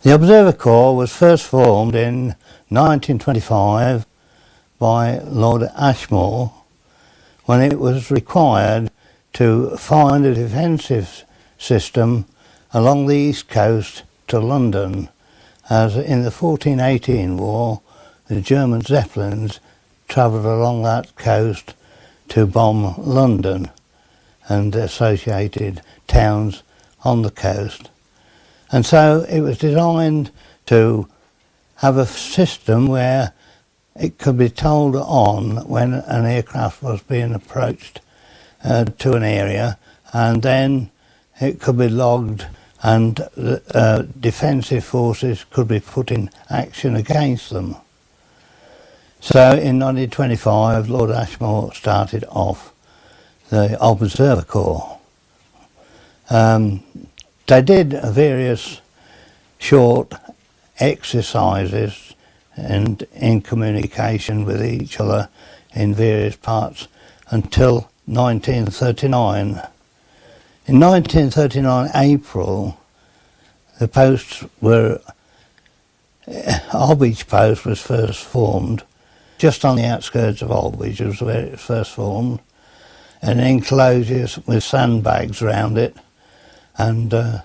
The Observer Corps was first formed in 1925 by Lord Ashmore when it was required to find a defensive system along the east coast to London, as in the 1418 war the German Zeppelins travelled along that coast to bomb London and associated towns on the coast. And so it was designed to have a system where it could be told on when an aircraft was being approached to an area, and then it could be logged and defensive forces could be put in action against them. So in 1925 Lord Ashmore started off the Observer Corps. They did various short exercises and in communication with each other in various parts until 1939. In 1939 April, the posts were, Holbeach Post was first formed, just on the outskirts of Holbeach was where it was first formed, and enclosures with sandbags round it, and a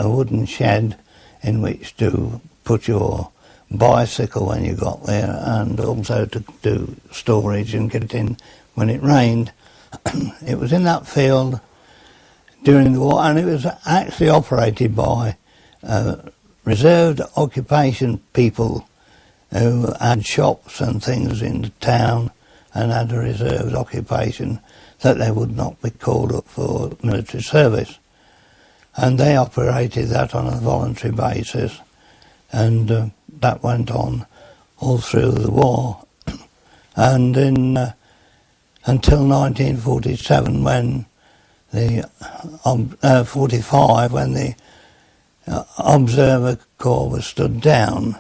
wooden shed in which to put your bicycle when you got there, and also to do storage and get it in when it rained. It was in that field during the war, and it was actually operated by reserved occupation people who had shops and things in the town and had a reserved occupation that they would not be called up for military service. And they operated that on a voluntary basis, and that went on all through the war. And until 1947, when the 45, when the Observer Corps was stood down.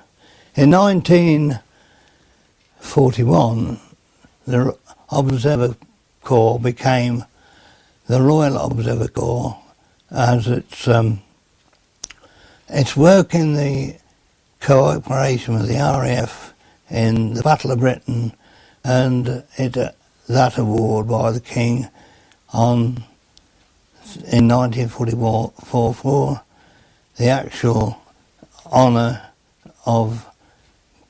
In 1941, the Observer Corps became the Royal Observer Corps, as its work in the cooperation with the RAF in the Battle of Britain, and that award by the King in 1944 for the actual honour of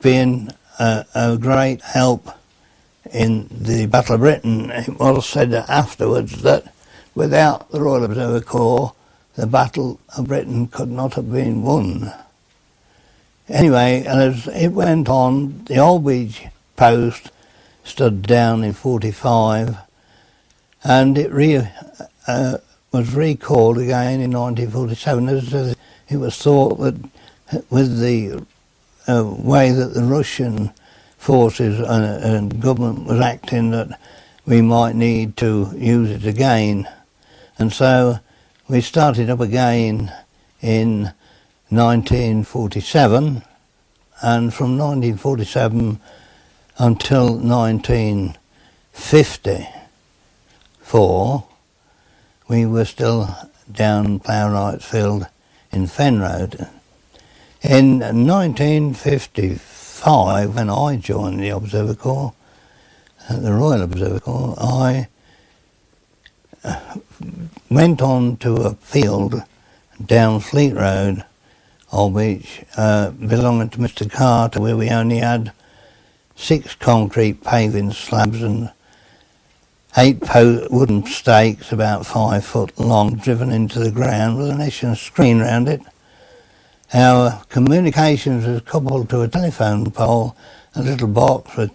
being a great help in the Battle of Britain. It was said afterwards that without the Royal Observer Corps, the Battle of Britain could not have been won. Anyway, as it went on, the Holbeach Post stood down in 45, and it was recalled again in 1947. It was thought that with the way that the Russian forces and government was acting, that we might need to use it again. And so we started up again in 1947, and from 1947 until 1954 we were still down Plowright's Field in Fen Road. In 1955, when I joined the Observer Corps, the Royal Observer Corps, I went on to a field down Fleet Road, Holbeach, belonging to Mr. Carter, where we only had 6 concrete paving slabs and 8 wooden stakes about 5 foot long, driven into the ground with an Hessian screen round it. Our communications was coupled to a telephone pole, a little box with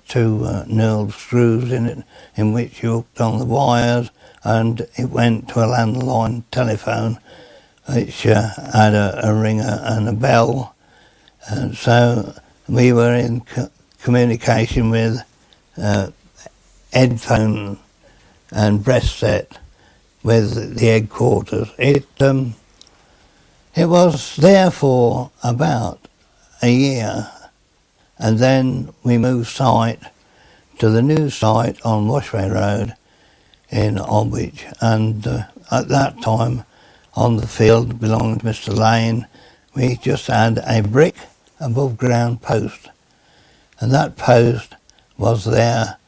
2 knurled screws in it, in which you hooked on the wires, and it went to a landline telephone which had a ringer and a bell. And so we were in communication with headphone and breast set with the headquarters. It was there for about a year, and then we moved site to the new site on Washway Road in Holbeach, and at that time on the field belonging to Mr. Lane, we just had a brick above ground post, and that post was there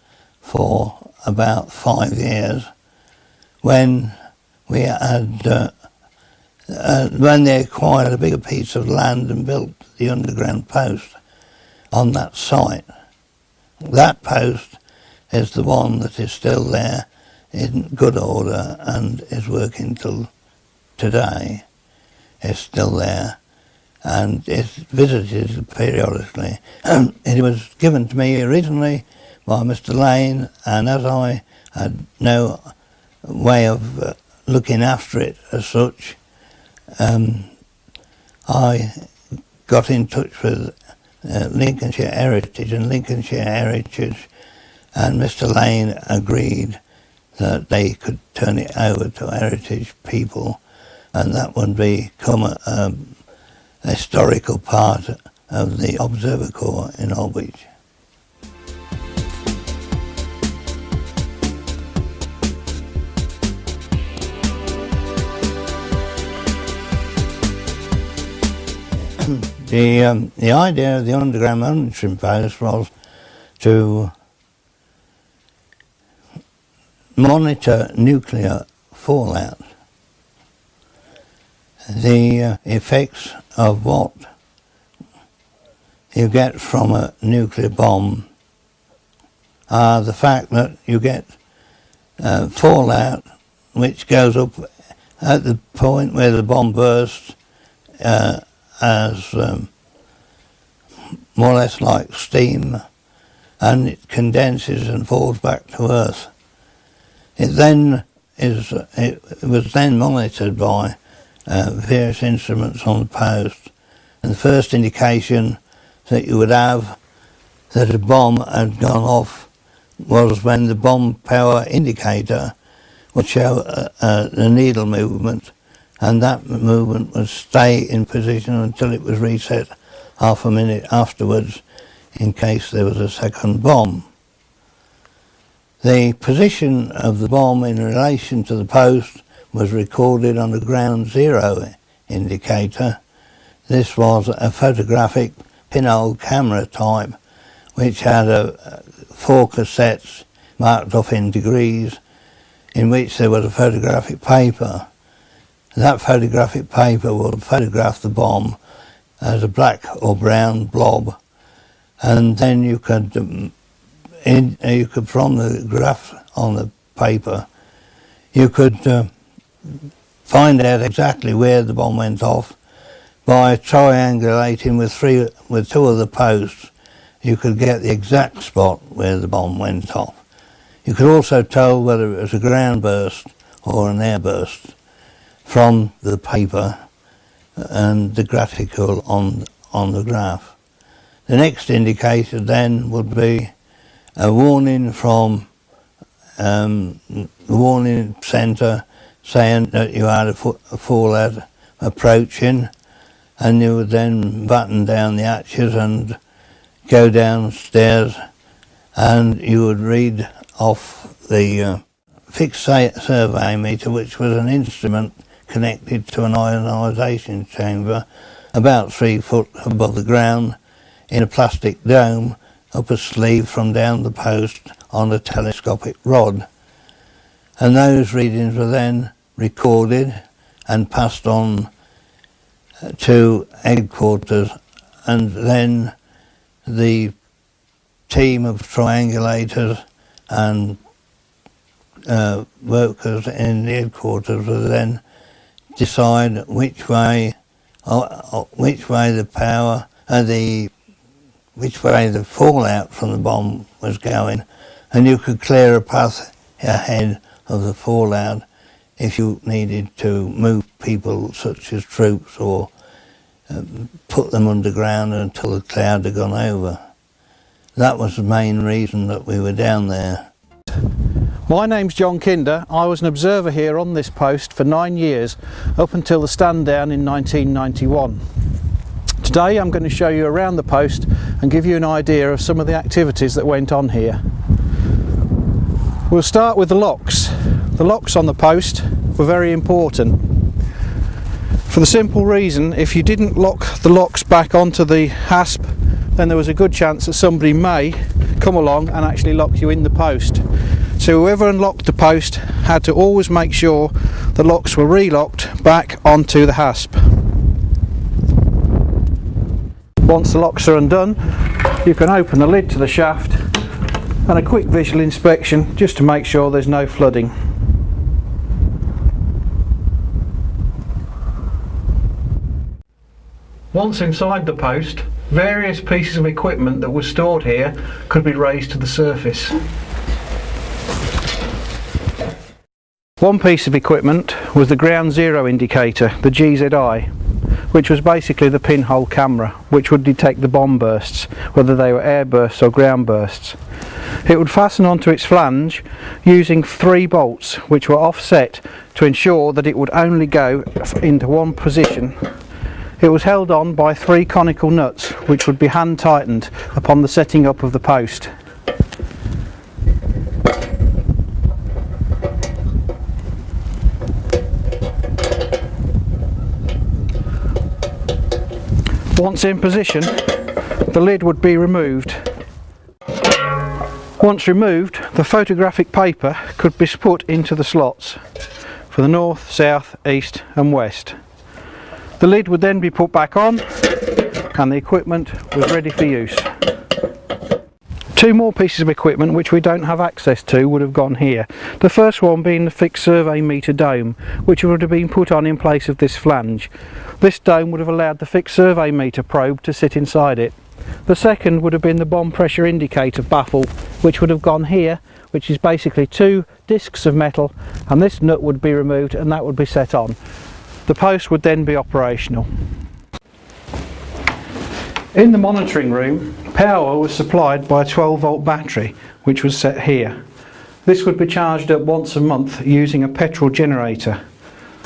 for about 5 years when we had when they acquired a bigger piece of land and built the underground post on that site. That post is the one that is still there in good order and is working till today. It's still there and it's visited periodically. It was given to me originally by Mr. Lane, and as I had no way of looking after it as such, I got in touch with Lincolnshire Heritage and Lincolnshire Heritage, and Mr. Lane agreed that they could turn it over to Heritage people, and that would become a historical part of the Observer Corps in Holbeach. The idea of the underground monitoring post was to monitor nuclear fallout, the effects of what you get from a nuclear bomb are the fact that you get fallout which goes up at the point where the bomb bursts as more or less like steam, and it condenses and falls back to Earth. It was then monitored by various instruments on the post, and the first indication that you would have that a bomb had gone off was when the bomb power indicator would show the needle movement, and that movement would stay in position until it was reset half a minute afterwards in case there was a second bomb. The position of the bomb in relation to the post was recorded on the ground zero indicator. This was a photographic pinhole camera type which had 4 cassettes marked off in degrees, in which there was a photographic paper. That photographic paper will photograph the bomb as a black or brown blob, and then you could from the graph on the paper, you could find out exactly where the bomb went off by triangulating with 2 of the posts. You could get the exact spot where the bomb went off. You could also tell whether it was a ground burst or an air burst from the paper and the graticle on the graph. The next indicator then would be a warning from the warning centre saying that you had a fallout approaching, and you would then batten down the hatches and go downstairs, and you would read off the fixed survey meter, which was an instrument connected to an ionisation chamber about 3 foot above the ground in a plastic dome up a sleeve from down the post on a telescopic rod. And those readings were then recorded and passed on to headquarters, and then the team of triangulators and workers in the headquarters would then decide which way the fallout from the bomb was going, and you could clear a path ahead of the fallout if you needed to move people such as troops or put them underground until the cloud had gone over. That was the main reason that we were down there. My name's John Kinder. I was an observer here on this post for 9 years, up until the stand down in 1991. Today I'm going to show you around the post and give you an idea of some of the activities that went on here. We'll start with the locks. The locks on the post were very important. For the simple reason, if you didn't lock the locks back onto the hasp, then there was a good chance that somebody may come along and actually lock you in the post. So whoever unlocked the post had to always make sure the locks were relocked back onto the hasp. Once the locks are undone, you can open the lid to the shaft and a quick visual inspection just to make sure there's no flooding. Once inside the post, various pieces of equipment that were stored here could be raised to the surface. One piece of equipment was the ground zero indicator, the GZI, which was basically the pinhole camera which would detect the bomb bursts, whether they were air bursts or ground bursts. It would fasten onto its flange using 3 bolts which were offset to ensure that it would only go into one position. It was held on by 3 conical nuts which would be hand tightened upon the setting up of the post. Once in position, the lid would be removed. Once removed, the photographic paper could be put into the slots for the north, south, east and west. The lid would then be put back on and the equipment was ready for use. 2 more pieces of equipment which we don't have access to would have gone here. The first one being the fixed survey meter dome, which would have been put on in place of this flange. This dome would have allowed the fixed survey meter probe to sit inside it. The second would have been the bomb pressure indicator baffle, which would have gone here, which is basically 2 discs of metal, and this nut would be removed and that would be set on. The post would then be operational. In the monitoring room, power was supplied by a 12-volt battery which was set here. This would be charged up once a month using a petrol generator.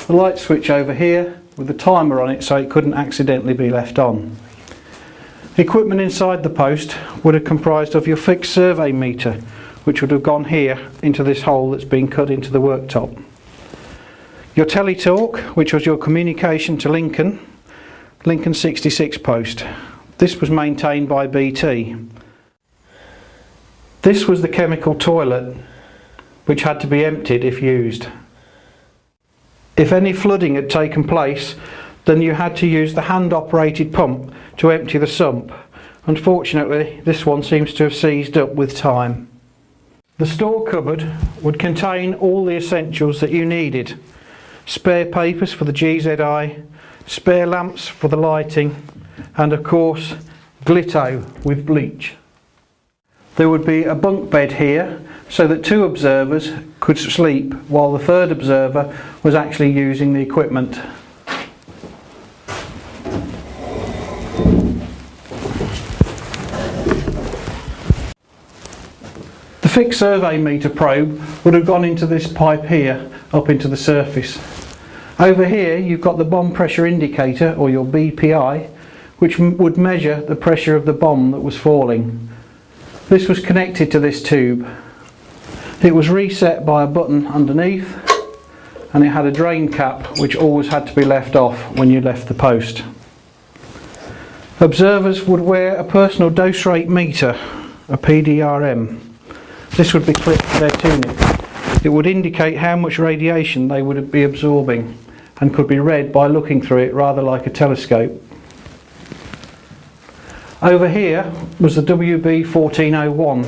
The light switch over here with a timer on it so it couldn't accidentally be left on. Equipment inside the post would have comprised of your fixed survey meter, which would have gone here into this hole that's been cut into the worktop. Your teletalk, which was your communication to Lincoln 66 post. This was maintained by BT. This was the chemical toilet, which had to be emptied if used. If any flooding had taken place, then you had to use the hand-operated pump to empty the sump. Unfortunately, this one seems to have seized up with time. The store cupboard would contain all the essentials that you needed. Spare papers for the GZI, spare lamps for the lighting, and of course Glitto with bleach. There would be a bunk bed here so that 2 observers could sleep while the 3rd observer was actually using the equipment. The fixed survey meter probe would have gone into this pipe here up into the surface. Over here you've got the bomb pressure indicator, or your BPI, which would measure the pressure of the bomb that was falling. This was connected to this tube. It was reset by a button underneath, and it had a drain cap which always had to be left off when you left the post. Observers would wear a personal dose rate meter, a PDRM. This would be clipped to their tunic. It would indicate how much radiation they would be absorbing and could be read by looking through it rather like a telescope. Over here was the WB1401,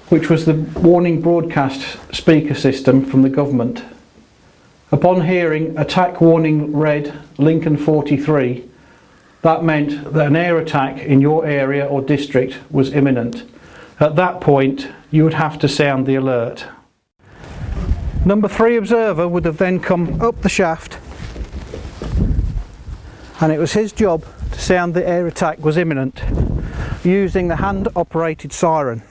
which was the warning broadcast speaker system from the government. Upon hearing attack warning red Lincoln 43, that meant that an air attack in your area or district was imminent. At that point you would have to sound the alert. Number 3 observer would have then come up the shaft, and it was his job to sound the air attack was imminent using the hand operated siren.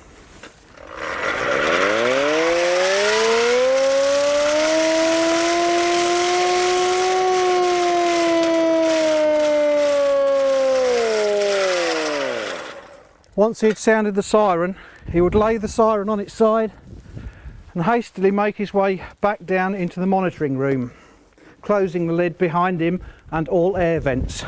Once he had sounded the siren, he would lay the siren on its side and hastily make his way back down into the monitoring room, closing the lid behind him and all air vents.